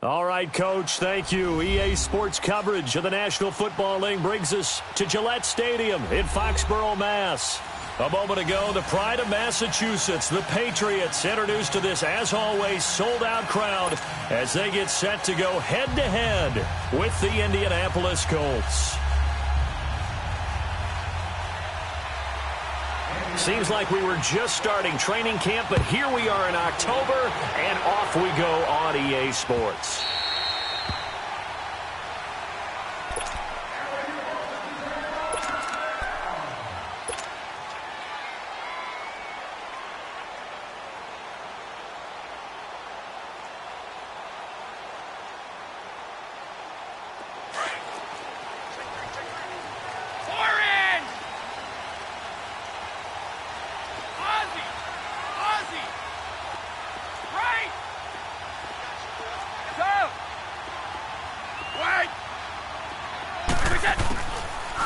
All right, Coach, thank you. EA Sports coverage of the National Football League brings us to Gillette Stadium in Foxborough, Mass. A moment ago, the pride of Massachusetts, the Patriots, introduced to this, as always, sold-out crowd as they get set to go head-to-head with the Indianapolis Colts. Seems like we were just starting training camp, but here we are in October, and off we go on EA Sports.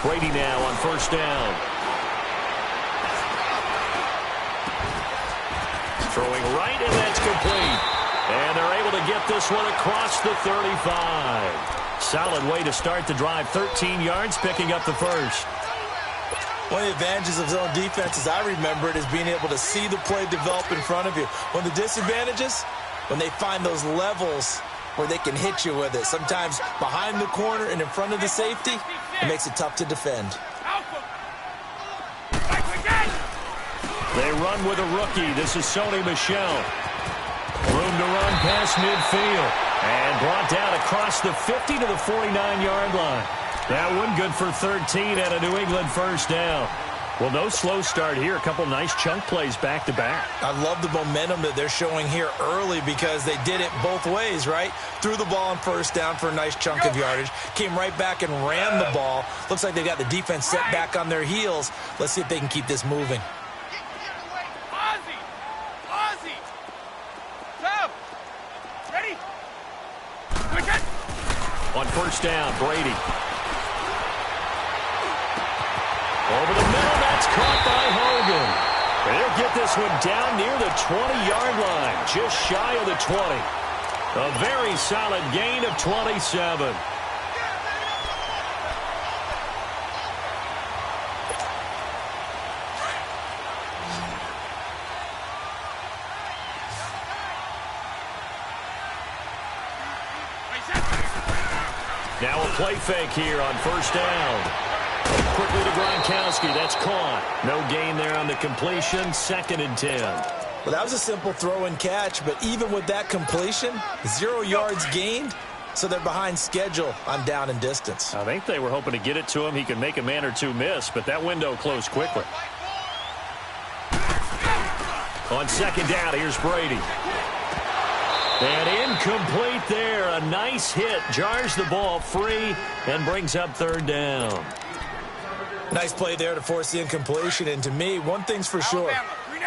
Brady now on first down. Throwing right, and that's complete. And they're able to get this one across the 35. Solid way to start the drive. 13 yards, picking up the first. One of the advantages of zone defense, as I remember it, is being able to see the play develop in front of you. One of the disadvantages, when they find those levels where they can hit you with it. Sometimes behind the corner and in front of the safety, it makes it tough to defend. They run with a rookie. This is Sony Michel. Room to run past midfield. And brought down across the 50 to the 49-yard line. That one good for 13 and a New England first down. Well, no slow start here. A couple nice chunk plays back-to-back. I love the momentum that they're showing here early because they did it both ways, right? Threw the ball on first down for a nice chunk of yardage. Came right back and ran the ball. Looks like they got the defense set back on their heels. Let's see if they can keep this moving. On first down, Brady. Over the middle, that's caught by Hogan. They'll get this one down near the 20-yard line, just shy of the 20. A very solid gain of 27. Now a play fake here on first down. Quickly to Gronkowski. That's caught. No gain there on the completion. 2nd and 10. Well, that was a simple throw and catch, but even with that completion, 0 yards gained, so they're behind schedule on down and distance. I think they were hoping to get it to him. He could make a man or two miss, but that window closed quickly. On 2nd down, here's Brady. And incomplete there. A nice hit. Jars the ball free and brings up 3rd down. Nice play there to force the incompletion. And to me, one thing's for sure.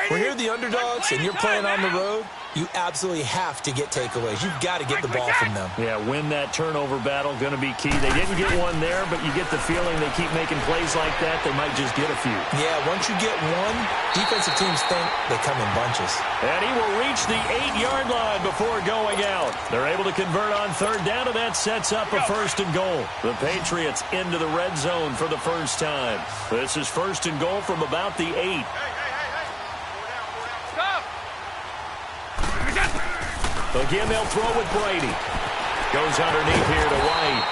When you're the underdogs and you're playing on the road, you absolutely have to get takeaways. You've got to get the ball from them. Yeah, win that turnover battle, going to be key. They didn't get one there, but you get the feeling they keep making plays like that, they might just get a few. Yeah, once you get one, defensive teams think they come in bunches. And he will reach the 8-yard line before going out. They're able to convert on 3rd down, and that sets up a 1st and goal. The Patriots into the red zone for the first time. This is 1st and goal from about the 8. Again, they'll throw with Brady. Goes underneath here to White.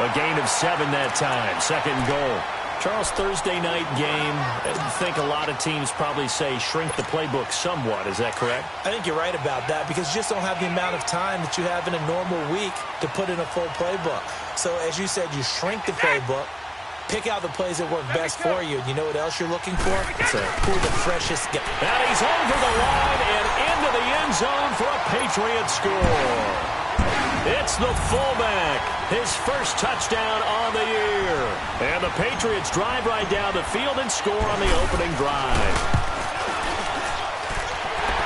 A gain of 7 that time. 2nd and goal. Charles, Thursday night game, I think a lot of teams probably say shrink the playbook somewhat. Is that correct? I think you're right about that because you just don't have the amount of time that you have in a normal week to put in a full playbook. So, as you said, you shrink the playbook, pick out the plays that work best for you. You know what else you're looking for? Who the freshest guy. And he's over the line and into the end zone for a Patriot score. It's the fullback. His first touchdown on the year. And the Patriots drive right down the field and score on the opening drive.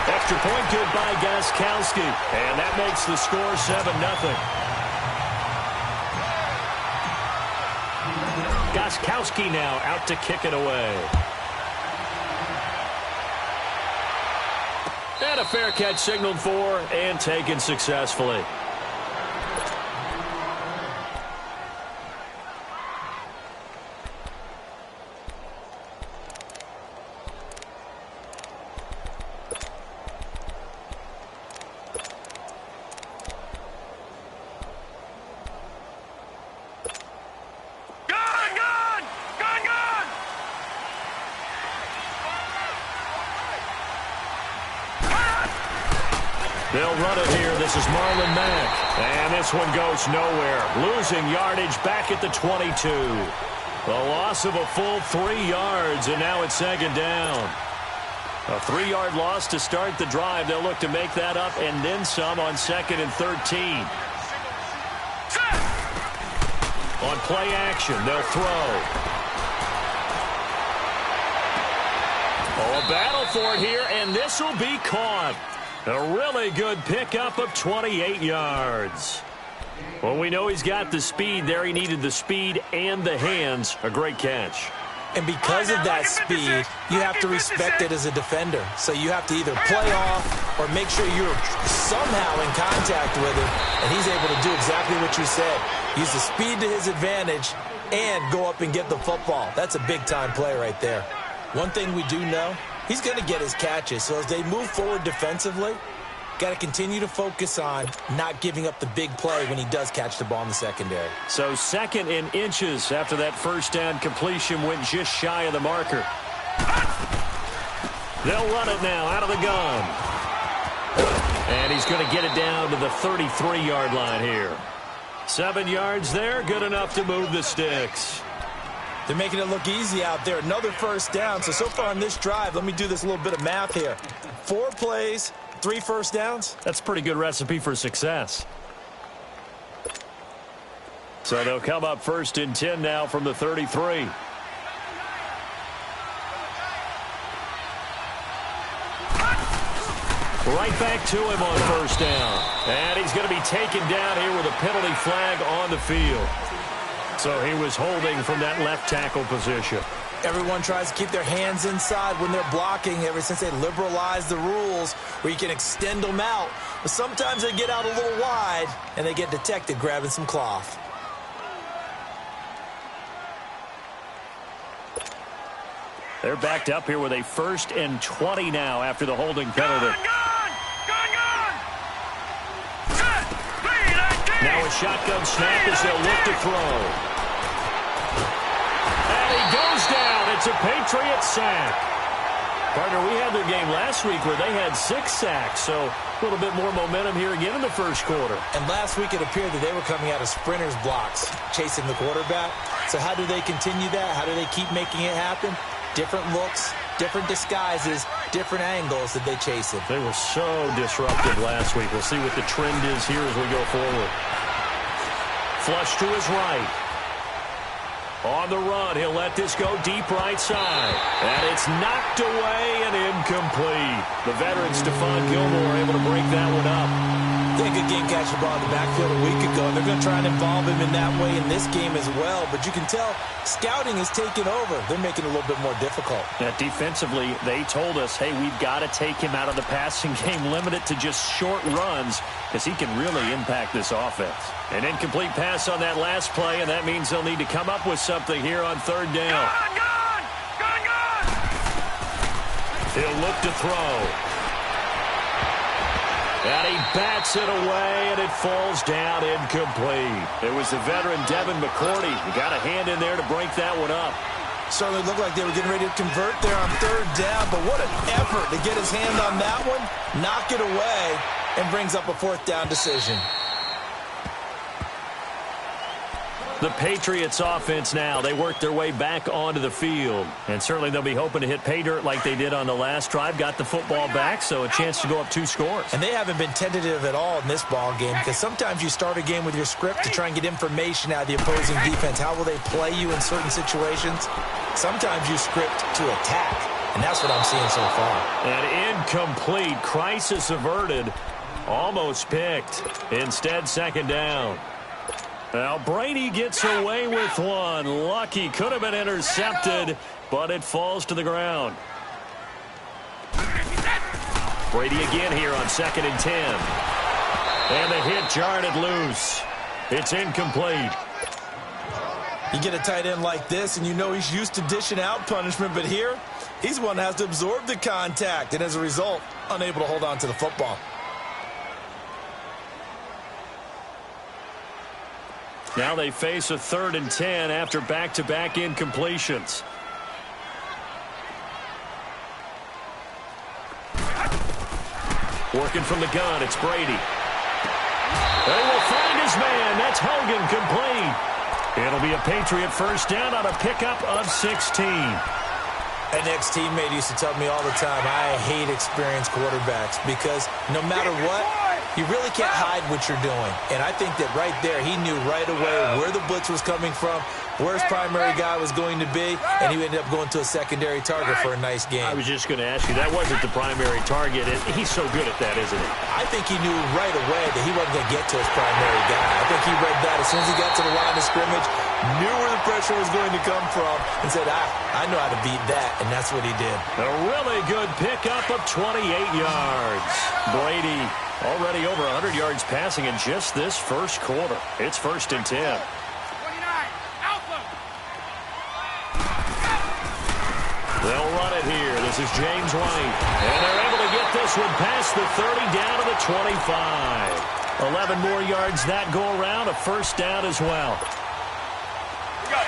Extra point good by Gronkowski. And that makes the score 7-0. Gronkowski now out to kick it away. And a fair catch signaled for and taken successfully. They'll run it here. This is Marlon Mack. And this one goes nowhere. Losing yardage back at the 22. The loss of a full 3 yards, and now it's second down. A 3-yard loss to start the drive. They'll look to make that up and then some on 2nd and 13. On play action, they'll throw. Oh, a battle for it here, and this will be caught. A really good pickup of 28 yards. Well, we know he's got the speed there. He needed the speed and the hands. A great catch. And because of that speed, you have to respect it as a defender. So you have to either play off or make sure you're somehow in contact with him, and he's able to do exactly what you said. Use the speed to his advantage and go up and get the football. That's a big-time play right there. One thing we do know, he's going to get his catches. So as they move forward defensively, got to continue to focus on not giving up the big play when he does catch the ball in the secondary. So 2nd and inches after that first down completion went just shy of the marker. They'll run it now out of the gun. And he's going to get it down to the 33-yard line here. 7 yards there, good enough to move the sticks. They're making it look easy out there. Another first down. So far in this drive, let me do this little bit of math here. 4 plays, 3 first downs. That's a pretty good recipe for success. So they'll come up 1st and 10 now from the 33. Right back to him on 1st down. And he's going to be taken down here with a penalty flag on the field. So he was holding from that left tackle position. Everyone tries to keep their hands inside when they're blocking ever since they liberalized the rules where you can extend them out. But sometimes they get out a little wide and they get detected grabbing some cloth. They're backed up here with a 1st and 20 now after the holding penalty. Now a shotgun snap as they'll look to throw. And he goes down. It's a Patriot sack. Partner, we had their game last week where they had 6 sacks, so a little bit more momentum here again in the first quarter. And last week it appeared that they were coming out of sprinters blocks, chasing the quarterback. So how do they continue that? How do they keep making it happen? Different looks, different disguises, different angles that they chase it. They were so disruptive last week. We'll see what the trend is here as we go forward. Flush to his right. On the run, he'll let this go deep right side. And it's knocked away and incomplete. The veteran Stephon Gilmore able to break that one up. They had a good game catching the ball in the backfield a week ago. They're going to try and involve him in that way in this game as well. But you can tell scouting is taking over. They're making it a little bit more difficult. Yeah, defensively, they told us, hey, we've got to take him out of the passing game, limit it to just short runs because he can really impact this offense. An incomplete pass on that last play, and that means they'll need to come up with something here on 3rd down. He'll look to throw. And he bats it away, and it falls down incomplete. It was the veteran Devin McCourty. He got a hand in there to break that one up. Certainly looked like they were getting ready to convert there on 3rd down, but what an effort to get his hand on that one, knock it away, and brings up a 4th down decision. The Patriots offense now, they work their way back onto the field. And certainly they'll be hoping to hit pay dirt like they did on the last drive. Got the football back, so a chance to go up 2 scores. And they haven't been tentative at all in this ball game because sometimes you start a game with your script to try and get information out of the opposing defense. How will they play you in certain situations? Sometimes you script to attack, and that's what I'm seeing so far. An incomplete, crisis averted, almost picked. Instead, 2nd down. Now, Brady gets away with one. Lucky, could have been intercepted, but it falls to the ground. Brady again here on 2nd and 10. And the hit jarred it loose. It's incomplete. You get a tight end like this, and you know he's used to dishing out punishment, but here, he's one that has to absorb the contact, and as a result, unable to hold on to the football. Now they face a 3rd and 10 after back-to-back incompletions. Working from the gun, it's Brady. They will find his man. That's Hogan, complete. It'll be a Patriot first down on a pickup of 16. An ex-teammate used to tell me all the time, I hate experienced quarterbacks because no matter what, you really can't hide what you're doing. And I think that right there, he knew right away where the blitz was coming from, where his primary guy was going to be, and he ended up going to a secondary target for a nice game. I was just going to ask you, that wasn't the primary target, and he's so good at that, isn't he? I think he knew right away that he wasn't going to get to his primary guy. I think he read that as soon as he got to the line of scrimmage, knew where the pressure was going to come from, and said, I know how to beat that, and that's what he did. A really good pickup of 28 yards. Brady already over 100 yards passing in just this first quarter. It's 1st and 10. They'll run it here. This is James White. And they're able to get this one past the 30 down to the 25. 11 more yards that go around. A first down as well.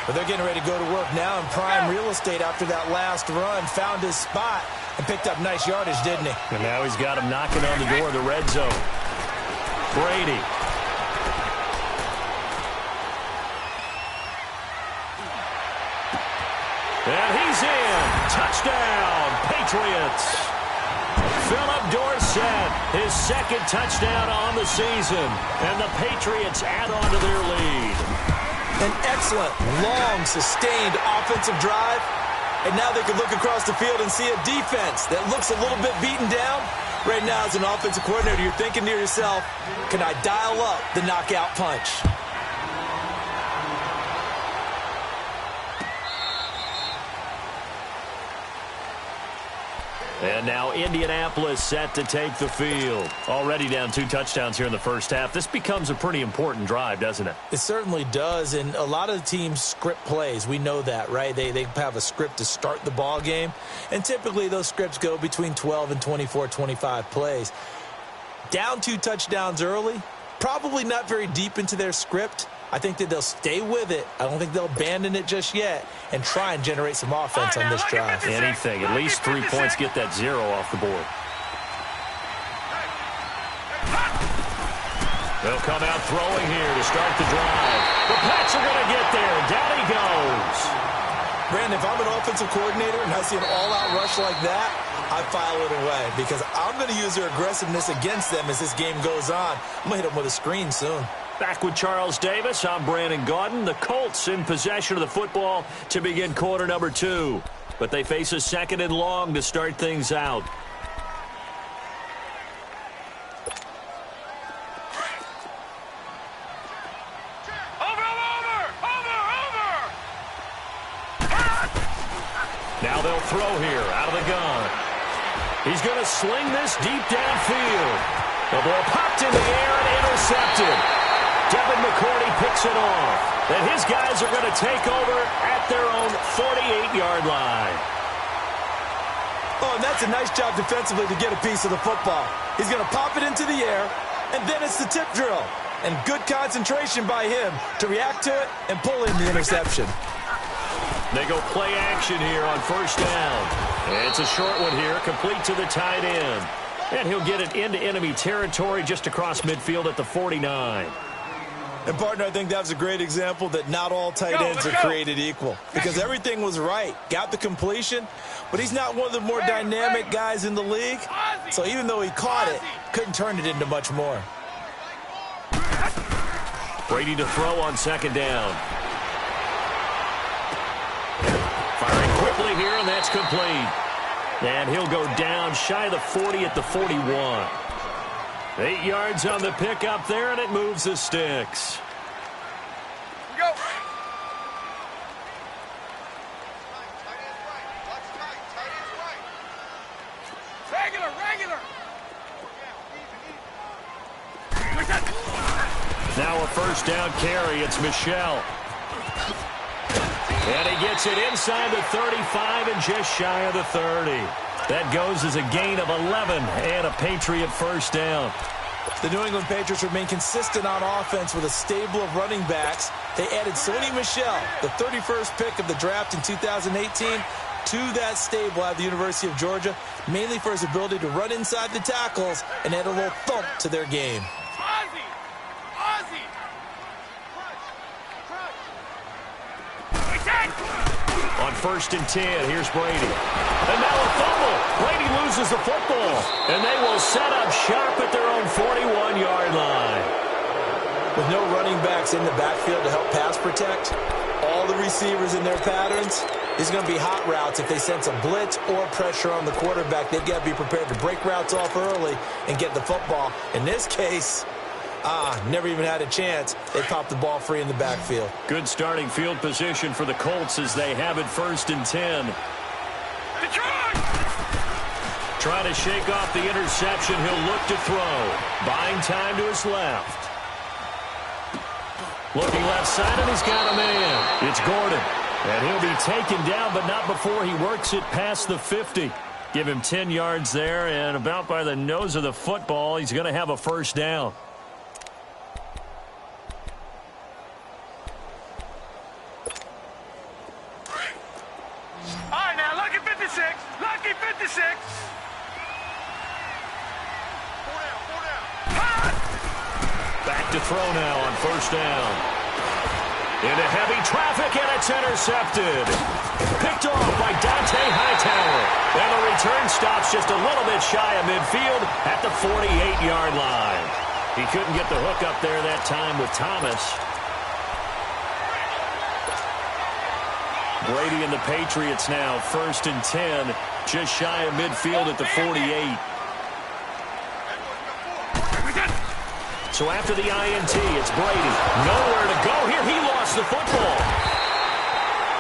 But they're getting ready to go to work now in prime real estate after that last run. Found his spot and picked up nice yardage, didn't he? And now he's got him knocking on the door of the red zone. Brady. And he's in. Touchdown, Patriots. Philip Dorsett, his second touchdown on the season. And the Patriots add on to their lead. An excellent, long, sustained offensive drive. And now they can look across the field and see a defense that looks a little bit beaten down. Right now, as an offensive coordinator, you're thinking to yourself, can I dial up the knockout punch? And now Indianapolis set to take the field. Already down 2 touchdowns here in the first half. This becomes a pretty important drive, doesn't it? It certainly does, and a lot of the teams script plays. We know that, right? They have a script to start the ball game, and typically those scripts go between 12 and 24, 25 plays. Down 2 touchdowns early, probably not very deep into their script. I think that they'll stay with it. I don't think they'll abandon it just yet and try and generate some offense on this drive. Anything. At least 3 points, get that 0 off the board. They'll come out throwing here to start the drive. The Pats are going to get there. Down he goes. Brandon, if I'm an offensive coordinator and I see an all-out rush like that, I file it away because I'm going to use their aggressiveness against them as this game goes on. I'm going to hit them with a screen soon. Back with Charles Davis, I'm Brandon Gaudin. The Colts in possession of the football to begin quarter number 2. But they face a 2nd and long to start things out. Now they'll throw here out of the gun. He's going to sling this deep downfield. The ball popped in the air and intercepted. Devin McCourty picks it off. And his guys are going to take over at their own 48-yard line. Oh, and that's a nice job defensively to get a piece of the football. He's going to pop it into the air, and then it's the tip drill. And good concentration by him to react to it and pull in the interception. They go play action here on first down. And it's a short one here, complete to the tight end. And he'll get it into enemy territory just across midfield at the 49. And, partner, I think that's a great example that not all tight ends are created equal. Because everything was right. Got the completion, but he's not one of the more dynamic guys in the league. So even though he caught it, couldn't turn it into much more. Brady to throw on 2nd down. Firing quickly here, and that's complete. And he'll go down shy of the 40 at the 41. 8 yards on the pickup there, and it moves the sticks. Go. Regular. Now a first down carry. It's Michel. And he gets it inside the 35 and just shy of the 30. That goes as a gain of 11 and a Patriot first down. The New England Patriots remain consistent on offense with a stable of running backs. They added Sony Michel, the 31st pick of the draft in 2018, to that stable at the University of Georgia, mainly for his ability to run inside the tackles and add a little thump to their game. On 1st and 10, here's Brady. And now a fumble. Brady loses the football. And they will set up shop at their own 41-yard line. With no running backs in the backfield to help pass protect, all the receivers in their patterns, it's going to be hot routes. If they sense a blitz or pressure on the quarterback, they've got to be prepared to break routes off early and get the football. In this case, never even had a chance. They popped the ball free in the backfield. Good starting field position for the Colts as they have it 1st and 10. Trying to shake off the interception. He'll look to throw. Buying time to his left. Looking left side, and he's got a man. It's Gordon. And he'll be taken down, but not before he works it past the 50. Give him 10 yards there, and about by the nose of the football, he's going to have a first down. All right, now, lucky 56. Lucky 56. Four down. Back to throw now on 1st down. Into heavy traffic, and it's intercepted. Picked off by Dante Hightower. And the return stops just a little bit shy of midfield at the 48-yard line. He couldn't get the hook up there that time with Thomas. Brady and the Patriots now 1st and 10, just shy of midfield at the 48. So after the INT, it's Brady. Nowhere to go here. He lost the football.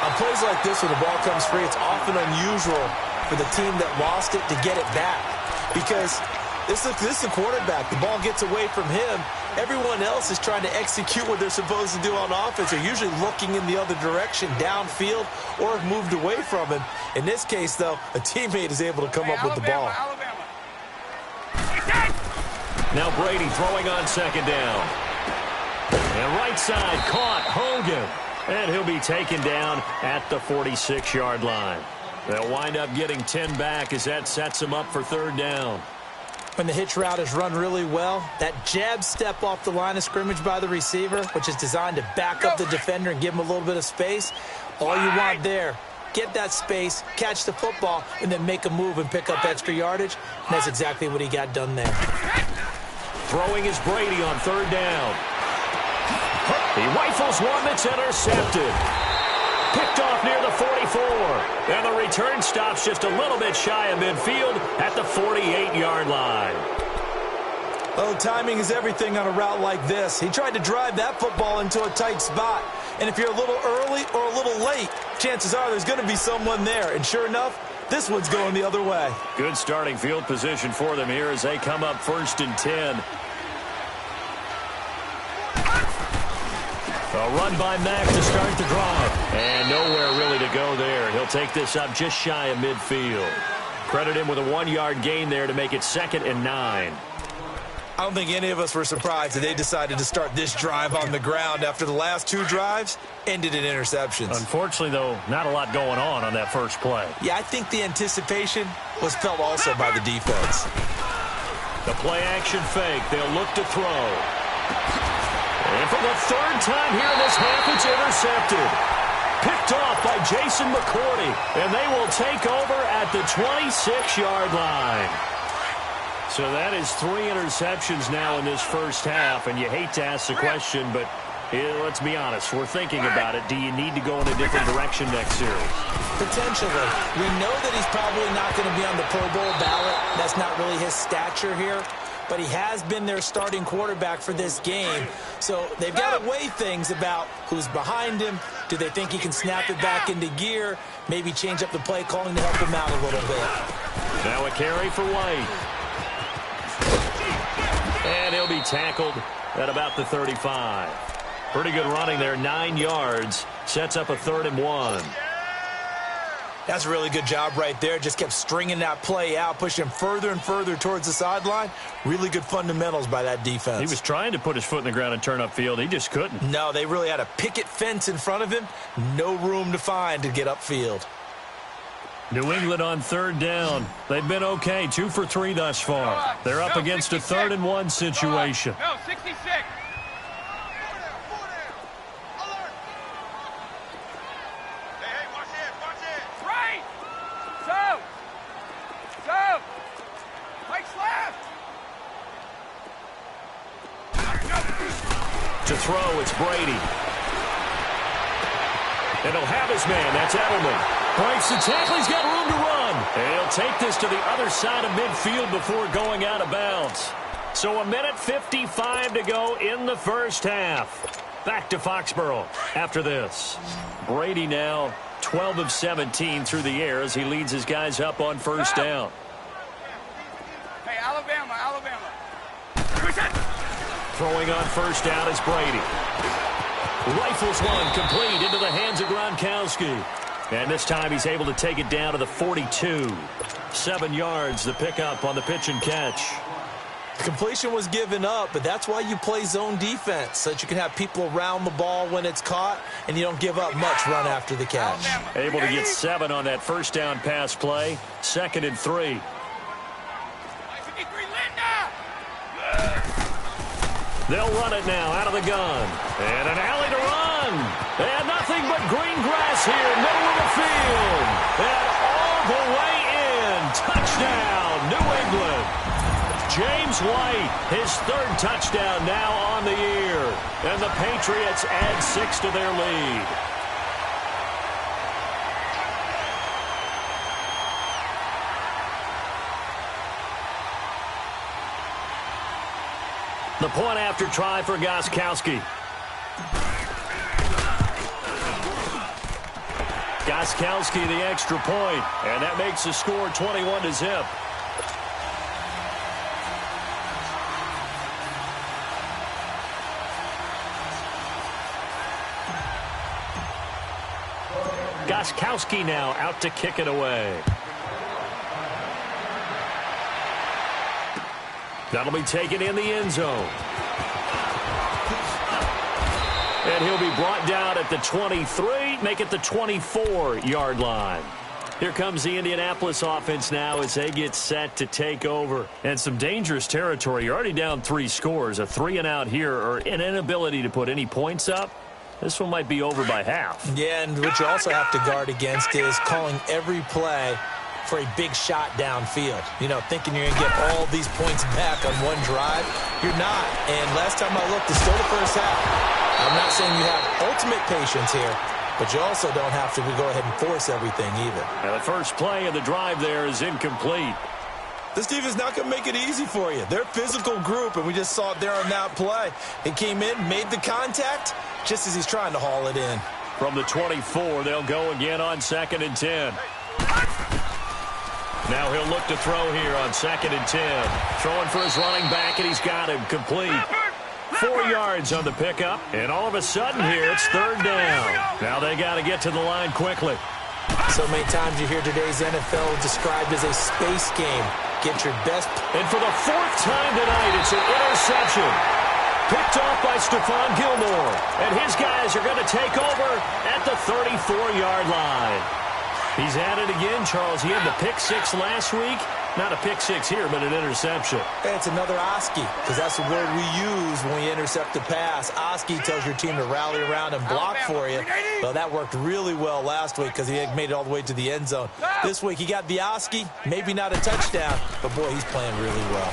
On plays like this, when the ball comes free, it's often unusual for the team that lost it to get it back. Because this is a quarterback. The ball gets away from him. Everyone else is trying to execute what they're supposed to do on offense. They're usually looking in the other direction, downfield, or have moved away from him. In this case, though, a teammate is able to come up with the ball. Now Brady throwing on 2nd down. And right side caught Hogan. And he'll be taken down at the 46-yard line. They'll wind up getting 10 back as that sets them up for 3rd down. When the hitch route is run really well, that jab step off the line of scrimmage by the receiver, which is designed to back up the defender and give him a little bit of space, all you want there, get that space, catch the football, and then make a move and pick up extra yardage. And that's exactly what he got done there. Throwing is Brady on 3rd down. He rifles one that's intercepted. Picked off near the 44. And the return stops just a little bit shy of midfield at the 48-yard line. Oh, timing is everything on a route like this. He tried to drive that football into a tight spot. And if you're a little early or a little late, chances are there's going to be someone there. And sure enough, this one's going the other way. Good starting field position for them here as they come up 1st and 10. A run by Mack to start the drive. And nowhere really to go there. He'll take this up just shy of midfield. Credit him with a 1-yard gain there to make it 2nd and 9. I don't think any of us were surprised that they decided to start this drive on the ground after the last 2 drives ended in interceptions. Unfortunately, though, not a lot going on that first play. Yeah, I think the anticipation was felt also by the defense. The play-action fake. They'll look to throw. And for the 3rd time here in this half, it's intercepted. Picked off by Jason McCourty. And they will take over at the 26-yard line. So that is 3 interceptions now in this first half. And you hate to ask the question, but let's be honest. We're thinking about it. Do you need to go in a different direction next series? Potentially. We know that he's probably not going to be on the Pro Bowl ballot. That's not really his stature here. But he has been their starting quarterback for this game. So they've got to weigh things about who's behind him. Do they think he can snap it back into gear? Maybe change up the play calling to help him out a little bit. Now a carry for White. And he'll be tackled at about the 35. Pretty good running there, 9 yards. Sets up a 3rd and 1. That's a really good job right there. Just kept stringing that play out, pushing him further and further towards the sideline. Really good fundamentals by that defense. He was trying to put his foot in the ground and turn upfield. He just couldn't. No, they really had a picket fence in front of him. No room to find to get upfield. New England on third down. They've been okay, 2 for 3 thus far. They're up against a 3rd and 1 situation. No, 66. Hey, watch it. Right. So. Mike's left. To throw, it's Brady. And he'll have his man. That's Edelman. Breaks the tackle. He's got room to run. And he'll take this to the other side of midfield before going out of bounds. So 1:55 to go in the first half. Back to Foxborough after this. Brady now 12 of 17 through the air as he leads his guys up on first down. Hey, Alabama. Throwing on first down is Brady. Rifles one complete into the hands of Gronkowski. And this time he's able to take it down to the 42. 7 yards, the pickup on the pitch and catch. The completion was given up, but that's why you play zone defense, so that you can have people around the ball when it's caught, and you don't give up much run after the catch. Able to get 7 on that first down pass play. 2nd and 3. They'll run it now out of the gun. And an alley to run. And nothing but green grass here, middle of the field. And all the way in. Touchdown, New England. James White, his 3rd touchdown now on the year. And the Patriots add 6 to their lead. The point after try for Gronkowski. Gronkowski the extra point, and that makes the score 21-0. Gronkowski now out to kick it away. That'll be taken in the end zone. And he'll be brought down at the 23, make it the 24-yard line. Here comes the Indianapolis offense now as they get set to take over. And some dangerous territory. You're already down 3 scores. A 3-and-out here or an inability to put any points up. This one might be over by half. Yeah, and what you also have to guard against is calling every play for a big shot downfield. You know, thinking you're going to get all these points back on one drive. You're not. And last time I looked, it's still the first half. I'm not saying you have ultimate patience here, but you also don't have to go ahead and force everything either. And the first play of the drive there is incomplete. This defense is not going to make it easy for you. They're a physical group, and we just saw it there on that play. He came in, made the contact, just as he's trying to haul it in. From the 24, they'll go again on 2nd and 10. Now he'll look to throw here on 2nd and 10. Throwing for his running back, and he's got him complete. 4 yards on the pickup, and all of a sudden here, it's 3rd down. Now they got to get to the line quickly. So many times you hear today's NFL described as a space game. Get your best. And for the 4th time tonight, it's an interception. Picked off by Stephon Gilmore. And his guys are going to take over at the 34-yard line. He's at it again, Charles. He had the pick 6 last week. Not a pick 6 here, but an interception. Hey, it's another Oski, because that's the word we use when we intercept a pass. Oski tells your team to rally around and block for you. Well, that worked really well last week because he made it all the way to the end zone. This week he got the Oski, maybe not a touchdown, but boy, he's playing really well.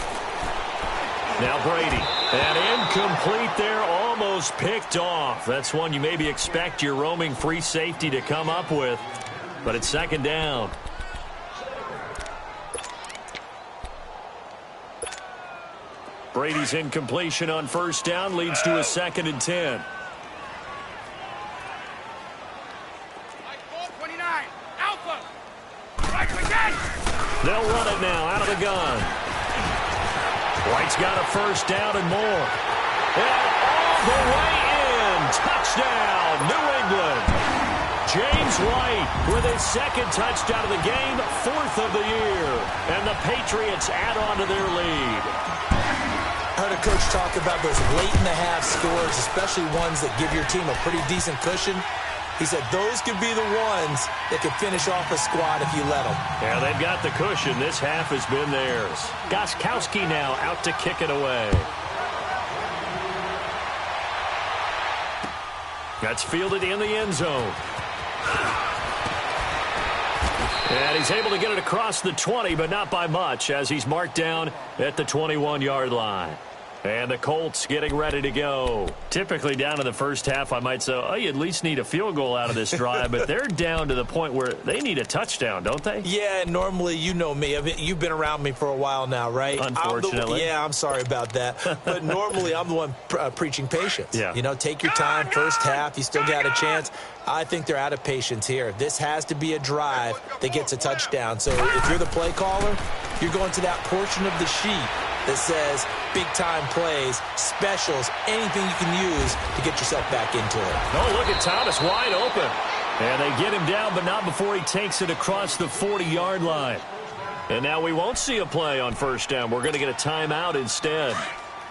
Now Brady, and incomplete there, almost picked off. That's one you maybe expect your roaming free safety to come up with, but it's 2nd down. Brady's incompletion on first down leads to a 2nd and 10. 29, Alpha. They'll run it now out of the gun. White's got a first down and more. And all the way in. Touchdown, New England. James White with his 2nd touchdown of the game, 4th of the year. And the Patriots add on to their lead. I heard a coach talk about those late-in-the-half scores, especially ones that give your team a pretty decent cushion. He said those could be the ones that could finish off a squad if you let them. Yeah, they've got the cushion. This half has been theirs. Gostkowski now out to kick it away. That's fielded in the end zone. And he's able to get it across the 20, but not by much, as he's marked down at the 21-yard line. And the Colts getting ready to go. Typically down in the first half, I might say, oh, you at least need a field goal out of this drive, but they're down to the point where they need a touchdown, don't they? Yeah, normally, you know me. I mean, you've been around me for a while now, right? Unfortunately. I'm sorry about that. But normally, I'm the one preaching patience. Yeah. You know, take your time, first half, you still got a chance. I think they're out of patience here. This has to be a drive that gets a touchdown. So if you're the play caller, you're going to that portion of the sheet that says big-time plays, specials, anything you can use to get yourself back into it. Oh, look at Thomas wide open. And they get him down, but not before he takes it across the 40-yard line. And now we won't see a play on first down. We're going to get a timeout instead,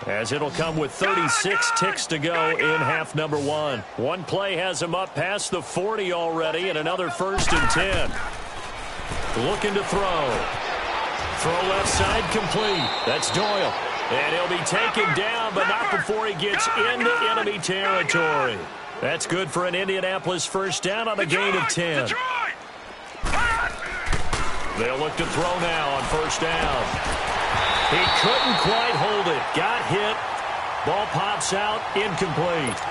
as it'll come with 36 ticks to go in half number one. One play has him up past the 40 already, and another 1st and 10. Looking to throw. Throw left side complete. That's Doyle. And he'll be taken down, but not before he gets into enemy territory. That's good for an Indianapolis first down on a gain of 10. They'll look to throw now on first down. He couldn't quite hold it. Got hit. Ball pops out. Incomplete.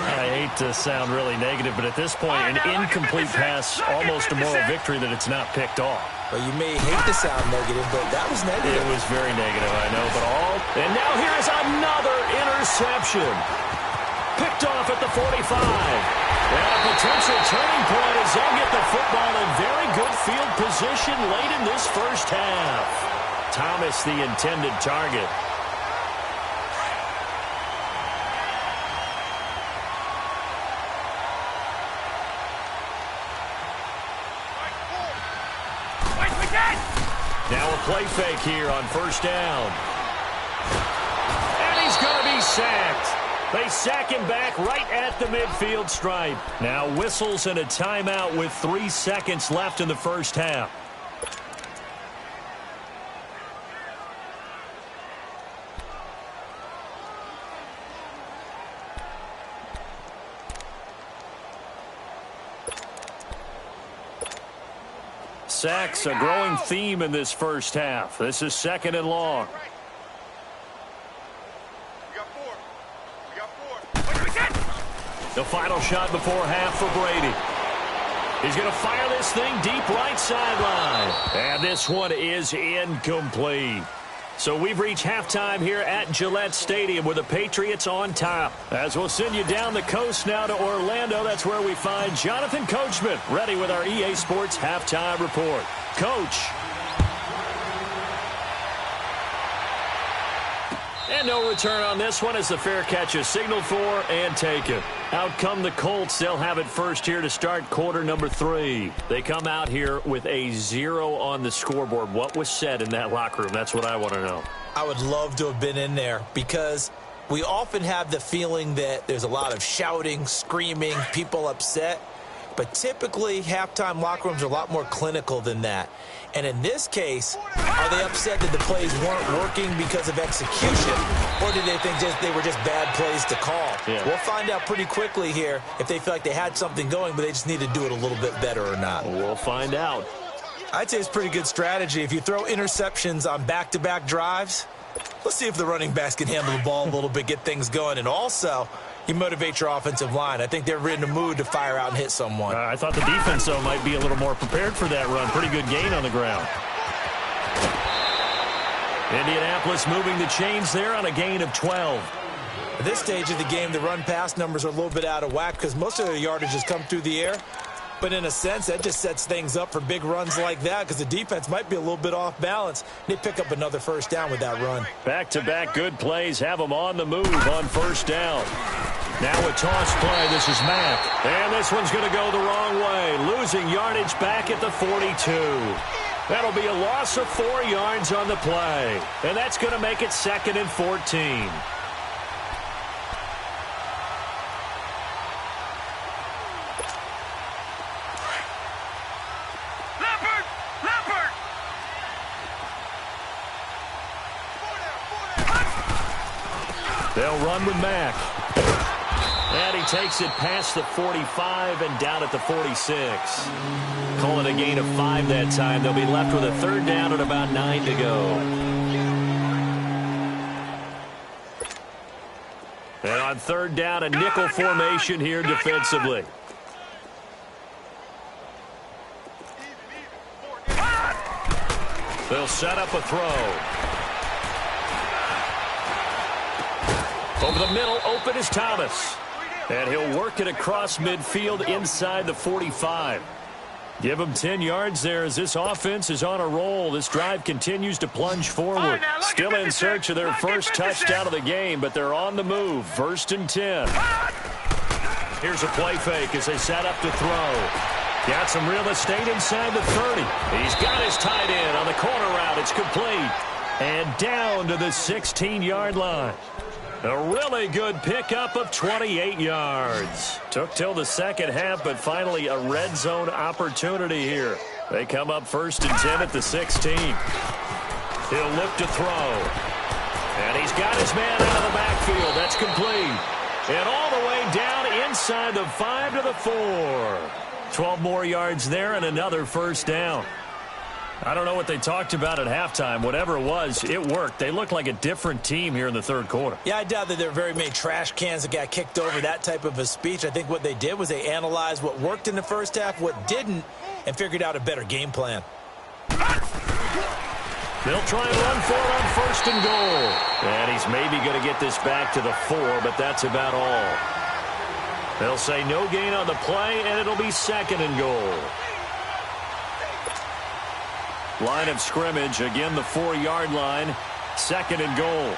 I hate to sound really negative, but at this point, an incomplete pass, almost a moral victory that it's not picked off. Well, you may hate to sound negative, but that was negative. It was very negative, I know, but and now here's another interception. Picked off at the 45. And a potential turning point as they'll get the football in very good field position late in this first half. Thomas, the intended target. Now a play fake here on first down. And he's going to be sacked. They sack him back right at the midfield stripe. Now whistles and a timeout with 3 seconds left in the first half. Sacks, a growing theme in this first half. This is 2nd and long. The final shot before half for Brady. He's going to fire this thing deep right sideline. And this one is incomplete. So we've reached halftime here at Gillette Stadium with the Patriots on top. As we'll send you down the coast now to Orlando, that's where we find Jonathan Coachman ready with our EA Sports halftime report. Coach. And no return on this one as the fair catch is signaled for and taken. Out come the Colts. They'll have it first here to start quarter number 3. They come out here with a 0 on the scoreboard. What was said in that locker room? That's what I want to know. I would love to have been in there because we often have the feeling that there's a lot of shouting, screaming, people upset. But typically, halftime locker rooms are a lot more clinical than that. And in this case, are they upset that the plays weren't working because of execution? Or did they think they were just bad plays to call? Yeah. We'll find out pretty quickly here if they feel like they had something going, but they just need to do it a little bit better or not. We'll find out. I'd say it's pretty good strategy. If you throw interceptions on back-to-back drives, let's see if the running backs can handle the ball a little bit, get things going. And also, you motivate your offensive line. I think they're in the mood to fire out and hit someone. I thought the defense, though, might be a little more prepared for that run. Pretty good gain on the ground. Indianapolis moving the chains there on a gain of 12. At this stage of the game, the run-pass numbers are a little bit out of whack because most of the yardage has come through the air. But in a sense, that just sets things up for big runs like that because the defense might be a little bit off balance. They pick up another first down with that run. Back-to-back good plays have them on the move on first down. Now a toss play. This is Mack. And this one's going to go the wrong way. Losing yardage back at the 42. That'll be a loss of 4 yards on the play. And that's going to make it 2nd and 14. They'll run with Mack. And he takes it past the 45 and down at the 46. Call it a gain of 5 that time. They'll be left with a third down and about 9 to go. And on third down, a nickel formation here defensively. They'll set up a throw. Over the middle, open is Thomas. And he'll work it across midfield inside the 45. Give him 10 yards there as this offense is on a roll. This drive continues to plunge forward. Still in search of their first touchdown of the game, but they're on the move. 1st and 10. Here's a play fake as they set up to throw. Got some real estate inside the 30. He's got his tight end on the corner route. It's complete. And down to the 16-yard line. A really good pickup of 28 yards. Took till the second half, but finally a red zone opportunity here. They come up 1st and 10 at the 16. He'll look to throw. And he's got his man out of the backfield. That's complete. And all the way down inside the 5 to the 4. 12 more yards there and another first down. I don't know what they talked about at halftime. Whatever it was, it worked. They looked like a different team here in the third quarter. Yeah, I doubt that there were very many trash cans that got kicked over, that type of a speech. I think what they did was they analyzed what worked in the first half, what didn't, and figured out a better game plan. They'll try and run for it on 1st and goal. And he's maybe going to get this back to the 4, but that's about all. They'll say no gain on the play, and it'll be 2nd and goal. Line of scrimmage, again the 4-yard line, 2nd and goal.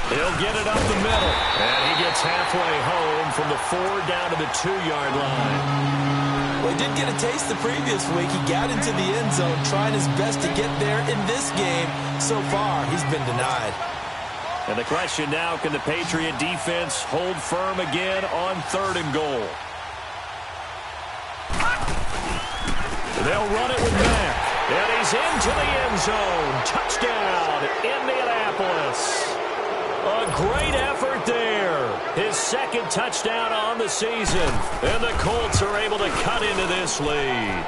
He'll get it up the middle, and he gets halfway home from the 4 down to the 2-yard line. Well, he did get a taste the previous week. He got into the end zone, trying his best to get there in this game. So far, he's been denied. And the question now, can the Patriot defense hold firm again on 3rd and goal? They'll run it with Mack. And he's into the end zone. Touchdown, Indianapolis. A great effort there. His 2nd touchdown on the season. And the Colts are able to cut into this lead.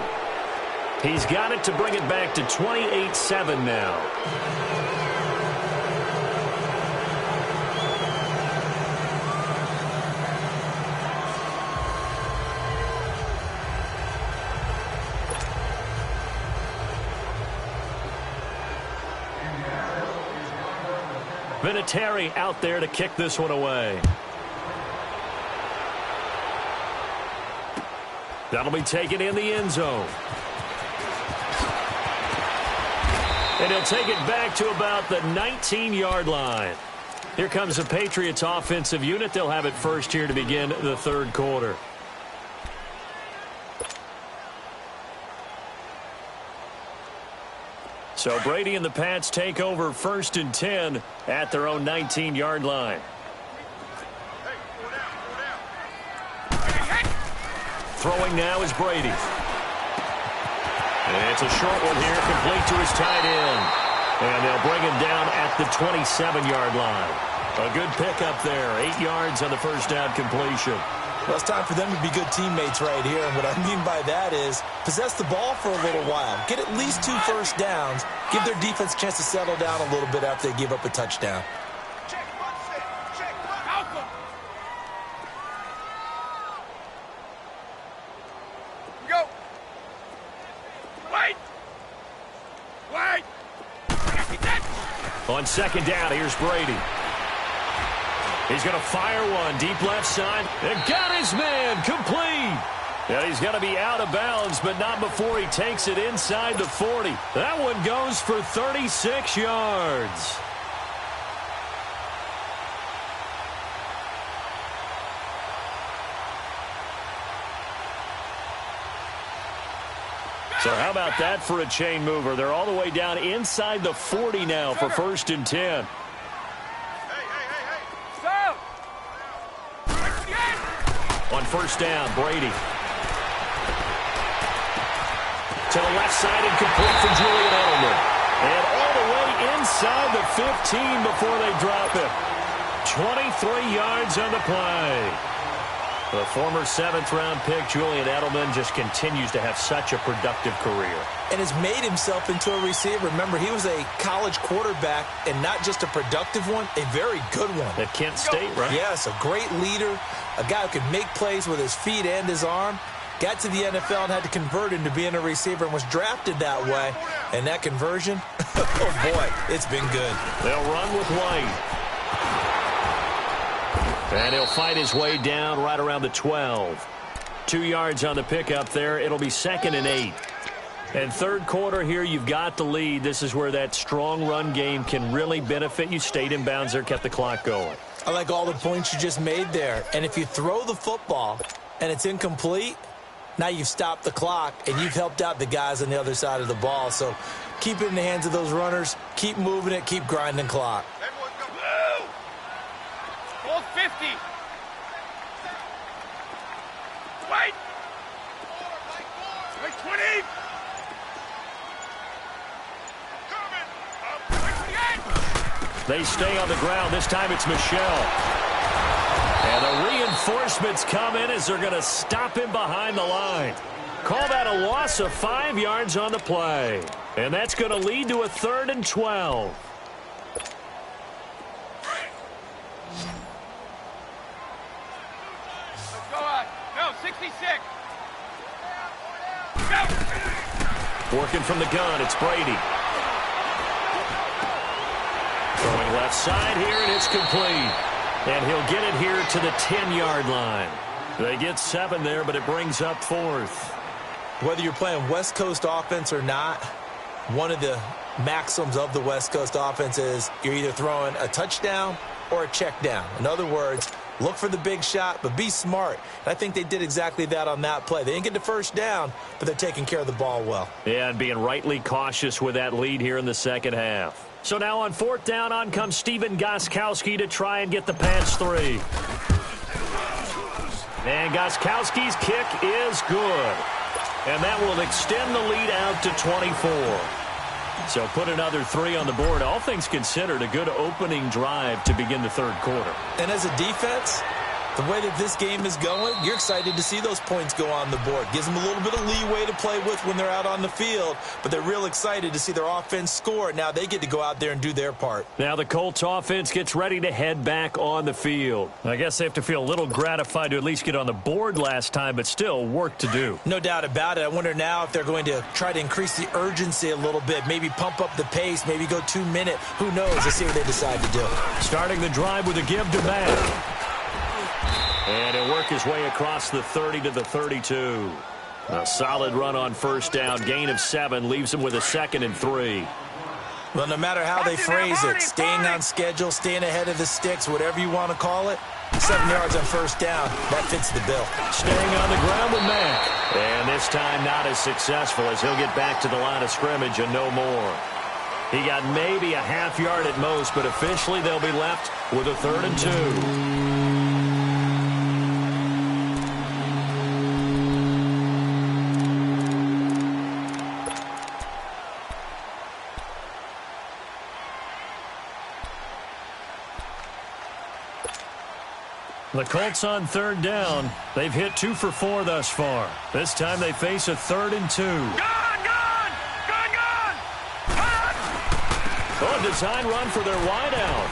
He's got it to bring it back to 28-7 now. Vinatieri out there to kick this one away. That'll be taken in the end zone. And he'll take it back to about the 19-yard line. Here comes the Patriots offensive unit. They'll have it first here to begin the 3rd quarter. So Brady and the Pats take over 1st and 10 at their own 19-yard line. Throwing now is Brady. And it's a short one here, complete to his tight end. And they'll bring him down at the 27-yard line. A good pickup there, 8 yards on the first down completion. Well, it's time for them to be good teammates right here. And what I mean by that is possess the ball for a little while. Get at least 2 first downs. Give their defense a chance to settle down a little bit after they give up a touchdown. Go. Wait. On 2nd down, here's Brady. He's going to fire one deep left side. And got his man complete. And he's going to be out of bounds, but not before he takes it inside the 40. That one goes for 36 yards. So how about that for a chain mover? They're all the way down inside the 40 now for 1st and 10. On 1st down, Brady. To the left side and complete for Julian Edelman. And all the way 15 before they drop it. 23 yards on the play. The former 7th-round pick, Julian Edelman, just continues to have such a productive career. And has made himself into a receiver. Remember, he was a college quarterback, and not just a productive one, a very good one. At Kent State, right? Yes, a great leader, a guy who could make plays with his feet and his arm. Got to the NFL and had to convert into being a receiver and was drafted that way. And that conversion, oh boy, it's been good. They'll run with White. And he'll fight his way down right around the 12. 2 yards on the pickup there. It'll be 2nd and 8. And third quarter here, you've got the lead. This is where that strong run game can really benefit you. Stayed in bounds there, kept the clock going. I like all the points you just made there. And if you throw the football and it's incomplete, now you've stopped the clock and you've helped out the guys on the other side of the ball. So keep it in the hands of those runners. Keep moving it. Keep grinding clock. 50. Wait. 20. They stay on the ground. This time it's Michelle. And the reinforcements come in as they're going to stop him behind the line. Call that a loss of 5 yards on the play. And that's going to lead to a 3rd and 12. No, 66. Working from the gun, it's Brady. Throwing left side here, and it's complete. And he'll get it here to the 10-yard line. They get 7 there, but it brings up 4th. Whether you're playing West Coast offense or not, one of the maxims of the West Coast offense is you're either throwing a touchdown or a check down. In other words, look for the big shot, but be smart. And I think they did exactly that on that play. They didn't get the first down, but they're taking care of the ball well. Yeah, and being rightly cautious with that lead here in the second half. So now on 4th down, on comes Stephen Gostkowski to try and get the pass 3. And Gostkowski's kick is good. And that will extend the lead out to 24. So put another 3 on the board. All things considered, a good opening drive to begin the third quarter. And as a defense, the way that this game is going, you're excited to see those points go on the board. Gives them a little bit of leeway to play with when they're out on the field, but they're real excited to see their offense score. Now they get to go out there and do their part. Now the Colts offense gets ready to head back on the field. I guess they have to feel a little gratified to at least get on the board last time, but still work to do. No doubt about it. I wonder now if they're going to try to increase the urgency a little bit, maybe pump up the pace, maybe go 2-minute. Who knows? Let's see what they decide to do. Starting the drive with a give to Mack. And he'll work his way across the 30 to the 32. A solid run on first down. Gain of 7 leaves him with a 2nd and 3. Well, no matter how they phrase it, staying on schedule, staying ahead of the sticks, whatever you want to call it, 7 yards on first down, that fits the bill. Staying on the ground with Mack. And this time not as successful as he'll get back to the line of scrimmage and no more. He got maybe a half yard at most, but officially they'll be left with a 3rd and 2. The Colts on 3rd down. They've hit 2 for 4 thus far. This time they face a 3rd and 2. Gone! Oh, design run for their wideout.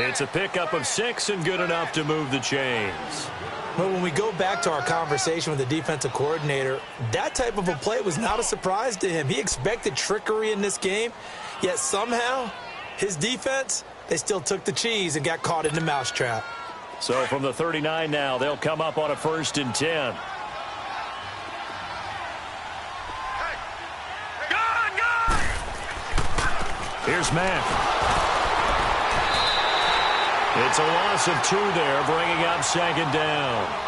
It's a pickup of 6 and good enough to move the chains. But when we go back to our conversation with the defensive coordinator, that type of a play was not a surprise to him. He expected trickery in this game, yet somehow his defense, they still took the cheese and got caught in the mousetrap. So from the 39 now, they'll come up on a 1st and 10. Here's Mack. It's a loss of 2 there, bringing up 2nd down.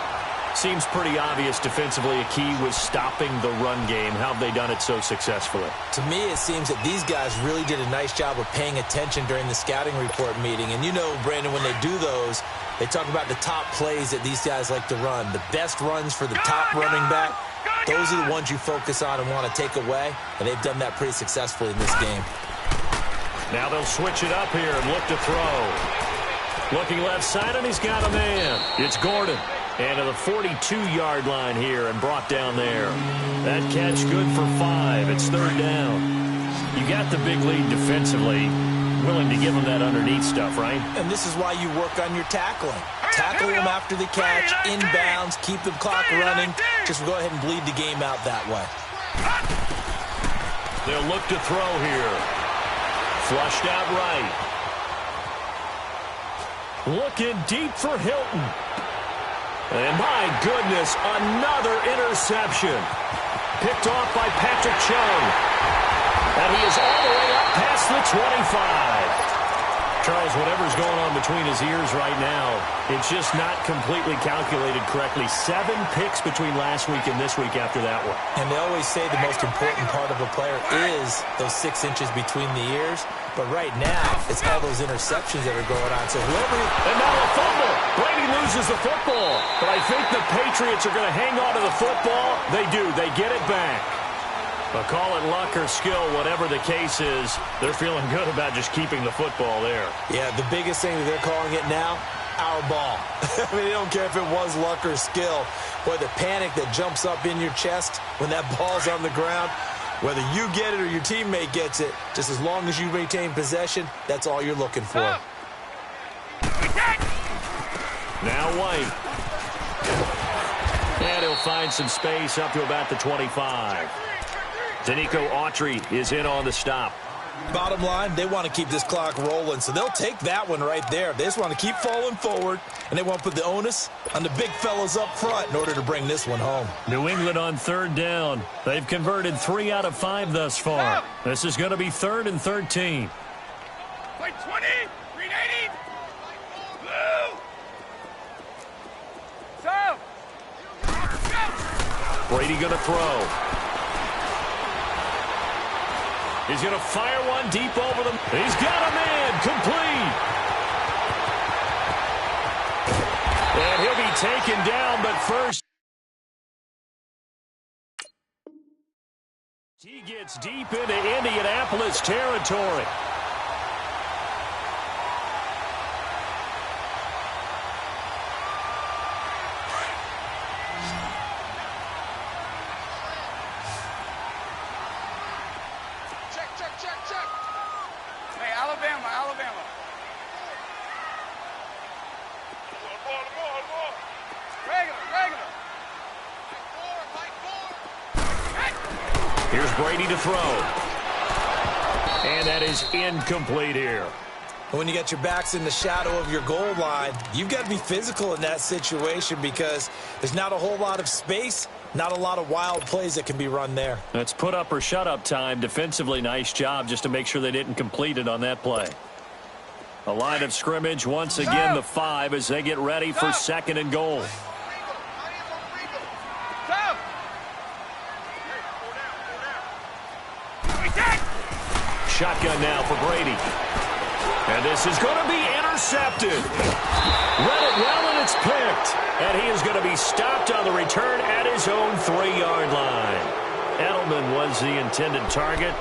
Seems pretty obvious defensively a key was stopping the run game. How have they done it so successfully? To me, it seems that these guys really did a nice job of paying attention during the scouting report meeting. And you know, Brandon, when they do those, they talk about the top plays that these guys like to run. The best runs for the top running back Those are the ones you focus on and want to take away, and they've done that pretty successfully in this game. Now they'll switch it up here and look to throw. Looking left side, and he's got a man. It's Gordon. And to the 42-yard line here and brought down there. That catch good for 5. It's third down. You got the big lead defensively. Willing to give them that underneath stuff, right? And this is why you work on your tackling. Tackle them after the catch, inbounds, keep the clock running. Just go ahead and bleed the game out that way. They'll look to throw here. Flushed out right. Looking deep for Hilton. And my goodness, another interception. Picked off by Patrick Chung. And he is all the way up past the 25. Charles, whatever's going on between his ears right now, it's just not completely calculated correctly. 7 picks between last week and this week after that one. And they always say the most important part of a player is those 6 inches between the ears. But right now, it's all those interceptions that are going on. So whoever... And now a fumble. Brady loses the football. But I think the Patriots are going to hang on to the football. They do. They get it back. But call it luck or skill, whatever the case is, they're feeling good about just keeping the football there. Yeah, the biggest thing that they're calling it now, our ball. I mean, they don't care if it was luck or skill. Boy, the panic that jumps up in your chest when that ball's on the ground, whether you get it or your teammate gets it, just as long as you maintain possession, that's all you're looking for. Now White. And he'll find some space up to about the 25. Danico Autry is in on the stop. Bottom line, they want to keep this clock rolling, so they'll take that one right there. They just want to keep falling forward, and they want to put the onus on the big fellas up front in order to bring this one home. New England on third down. They've converted 3 out of 5 thus far. This is going to be 3rd and 13. Play 20, green 80, blue. So. Brady going to throw. He's going to fire one deep over them. He's got a man. Complete. And he'll be taken down, but first. He gets deep into Indianapolis territory. Hey, Alabama. Regular. Here's Brady to throw. And that is incomplete here. When you got your backs in the shadow of your goal line, you've got to be physical in that situation because there's not a whole lot of space, not a lot of wild plays that can be run there. That's put up or shut up time. Defensively, nice job just to make sure they didn't complete it on that play. A line of scrimmage once again, the 5 as they get ready for 2nd and goal. Shotgun now for Brady. And this is going to be intercepted. Read it well, and it's picked. And he is going to be stopped on the return at his own 3-yard line. Edelman was the intended target.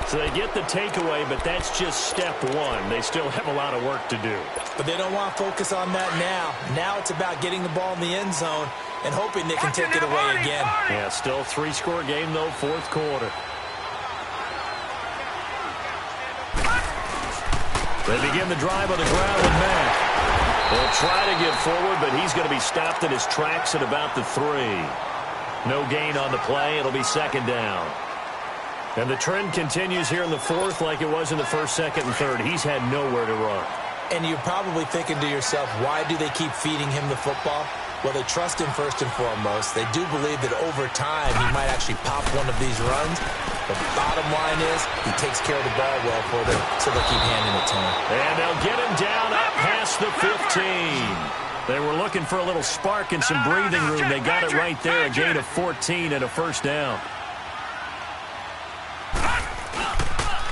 So they get the takeaway, but that's just step 1. They still have a lot of work to do. But they don't want to focus on that now. Now it's about getting the ball in the end zone and hoping they can take it away again. Yeah, still 3-score game, though, 4th quarter. They begin the drive on the ground with Mack. They'll try to get forward, but he's going to be stopped in his tracks at about the 3. No gain on the play. It'll be 2nd down. And the trend continues here in the 4th like it was in the 1st, 2nd, and 3rd. He's had nowhere to run. And you're probably thinking to yourself, why do they keep feeding him the football? Well, they trust him first and foremost. They do believe that over time he might actually pop one of these runs. But the bottom line is he takes care of the ball well for them, so they'll keep handing it to him. And they'll get him down up past the 15. They were looking for a little spark and some breathing room. They got it right there, a gain of 14 and a 1st down.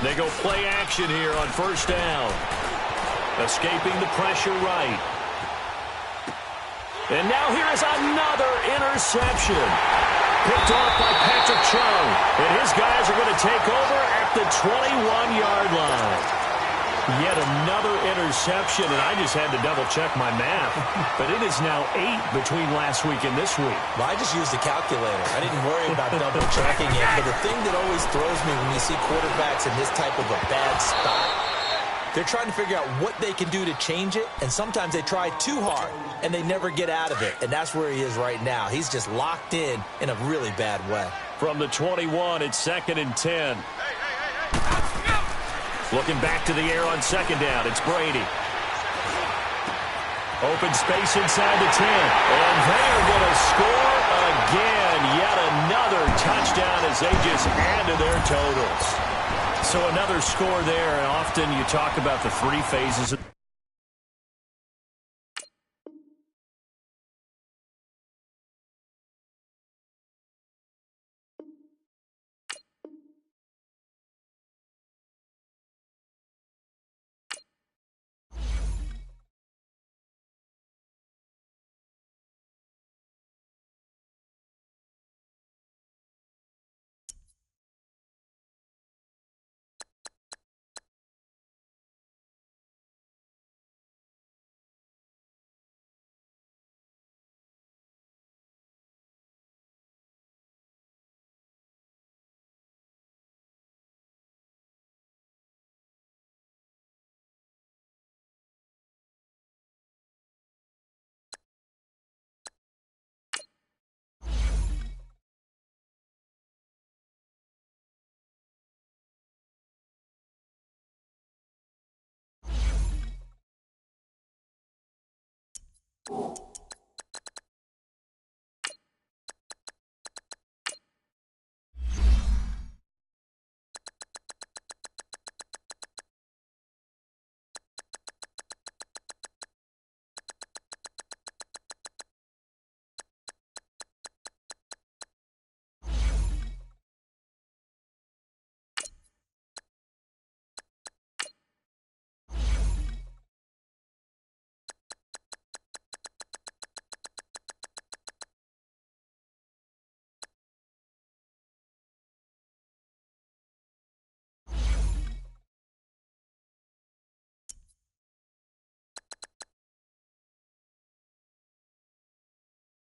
They go play action here on 1st down. Escaping the pressure right. And now here is another interception. Picked off by Patrick Chung. And his guys are going to take over at the 21-yard line. Yet another interception, and I just had to double-check my math. But it is now 8 between last week and this week. Well, I just used a calculator. I didn't worry about double-checking it. But the thing that always throws me when you see quarterbacks in this type of a bad spot, they're trying to figure out what they can do to change it, and sometimes they try too hard, and they never get out of it. And that's where he is right now. He's just locked in a really bad way. From the 21, it's 2nd and 10. Looking back to the air on 2nd down, it's Brady. Open space inside the 10. And they are going to score again. Yet another touchdown as they just add to their totals. So another score there, and often you talk about the 3 phases.